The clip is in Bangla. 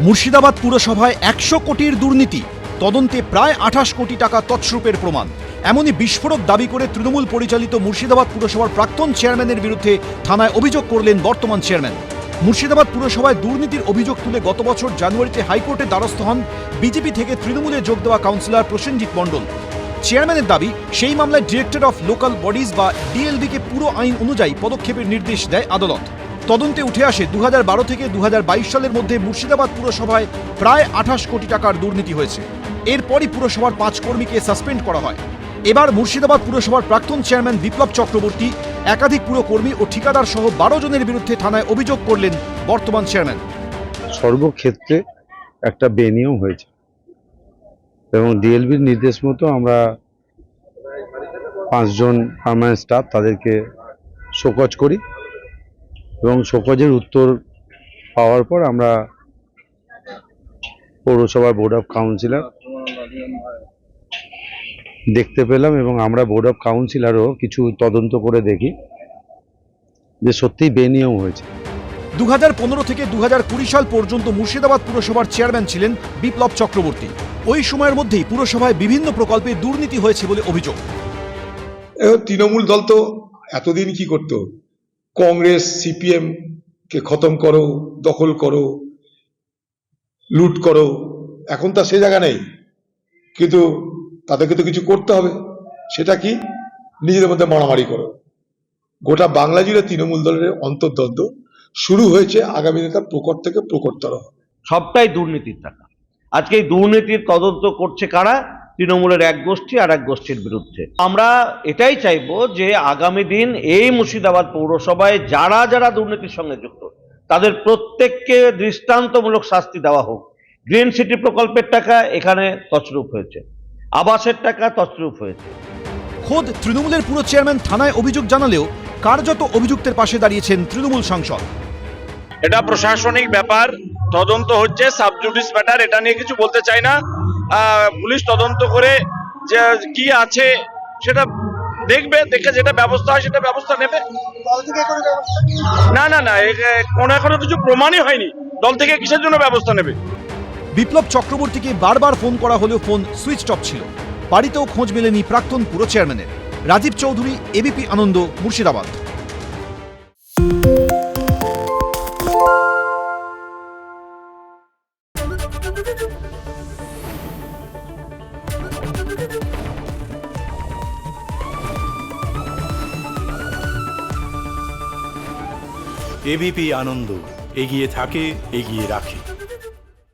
মুর্শিদাবাদ পুরসভায় 100 কোটির দুর্নীতি, তদন্তে প্রায় 28 কোটি টাকা তছরূপের প্রমাণ। এমনই বিস্ফোরক দাবি করে তৃণমূল পরিচালিত মুর্শিদাবাদ পুরসভার প্রাক্তন চেয়ারম্যানের বিরুদ্ধে থানায় অভিযোগ করলেন বর্তমান চেয়ারম্যান। মুর্শিদাবাদ পুরসভায় দুর্নীতির অভিযোগ তুলে গত বছর জানুয়ারিতে হাইকোর্টে দ্বারস্থ হন বিজেপি থেকে তৃণমূলে যোগ দেওয়া কাউন্সিলর প্রসেনজিৎ মণ্ডল। চেয়ারম্যানের দাবি, সেই মামলায় ডিরেক্টর অফ লোকাল বডিজ বা ডিএলবিকে পুরো আইন অনুযায়ী পদক্ষেপের নির্দেশ দেয় আদালত। তদন্তে উঠে আসে 2012 থেকে 2022 সালের মধ্যে মুর্শিদাবাদ পুরসভায় প্রায় 28 কোটি টাকার দুর্নীতি হয়েছে। এরপরই পুরসভার 5 কর্মীকে সাসপেন্ড করা হয়। এবার মুর্শিদাবাদ পুরসভার প্রাক্তন চেয়ারম্যান বিপ্লব চক্রবর্তী, একাধিক পুরকর্মী ও ঠিকাদার সহ 12 জনের বিরুদ্ধে থানায় অভিযোগ করলেন বর্তমান চেয়ারম্যান। সর্বক্ষেত্রে একটা বেনিয়ম হয়েছে এবং ডিএলবির নির্দেশ মতো আমরা 5 জন পার্মানেন্ট স্টাফ তাদেরকে শোকজ করি এবং শোকজের উত্তর পাওয়ার পর আমরা পৌরসভার বোর্ড অফ কাউন্সিলর দেখতে পেলাম এবং আমরা বোর্ড অফ কাউন্সিলরও কিছু তদন্ত করে দেখি যে সত্যিই বেনিয়ম হয়েছে। 2015 থেকে 2020 সাল পর্যন্ত মুর্শিদাবাদ পুরসভার চেয়ারম্যান ছিলেন বিপ্লব চক্রবর্তী। ওই সময়ের মধ্যেই পুরসভায় বিভিন্ন প্রকল্পে দুর্নীতি হয়েছে বলে অভিযোগ। তৃণমূল দল তো এতদিন কি করতো, কংগ্রেস সিপিএম কে খতম করো, দখল করো, লুট করো। এখন তা সে জায়গা নেই, কিন্তু তাদেরকে তো কিছু করতে হবে। সেটা কি? নিজেদের মধ্যে মারামারি করো। গোটা বাংলা জুড়ে তৃণমূল দলের অন্তর্দ্বন্দ্ব শুরু হয়েছে। আগামী দিনে তার প্রকট থেকে প্রকটতর হবে। সবটাই দুর্নীতির টাকা। আজকে এই দুর্নীতির তদন্ত করছে কারা? তৃণমূলের এক গোষ্ঠী আর এক গোষ্ঠীর বিরুদ্ধে। আমরা এটাই চাইবো যে আগামী দিন এই মুর্শিদাবাদ পৌরসভায় যারা যারা দুর্নীতির সঙ্গে যুক্ত তাদের প্রত্যেককে দৃষ্টান্তমূলক শাস্তি দেওয়া হোক। গ্রিন সিটি প্রকল্পের টাকা এখানে তছরূপ হয়েছে, আবাসের টাকা তছরূপ হয়েছে। খোদ তৃণমূলের পুরো চেয়ারম্যান থানায় অভিযোগ জানালেও কার্যত অভিযুক্তের পাশে দাঁড়িয়েছেন তৃণমূল সাংসদ। এটা প্রশাসনিক ব্যাপার, তদন্ত হচ্ছে, সাবজুডিস ম্যাটার, এটা নিয়ে কিছু বলতে চাই না। পুলিশ তদন্ত করে যে কি আছে সেটা দেখবে, দেখে যেটা ব্যবস্থা হয় সেটা ব্যবস্থা নেবে। না না না, এখনো কিছু প্রমাণই হয়নি, দল থেকে কিসের জন্য ব্যবস্থা নেবে? বিপ্লব চক্রবর্তীকে বারবার ফোন করা হলেও ফোন সুইচ অফ ছিল। বাড়িতেও খোঁজ মেলেনি প্রাক্তন পুরো চেয়ারম্যানের। রাজীব চৌধুরী, এবিপি আনন্দ, মুর্শিদাবাদ। এবিপি আনন্দ, এগিয়ে থাকে, এগিয়ে রাখে।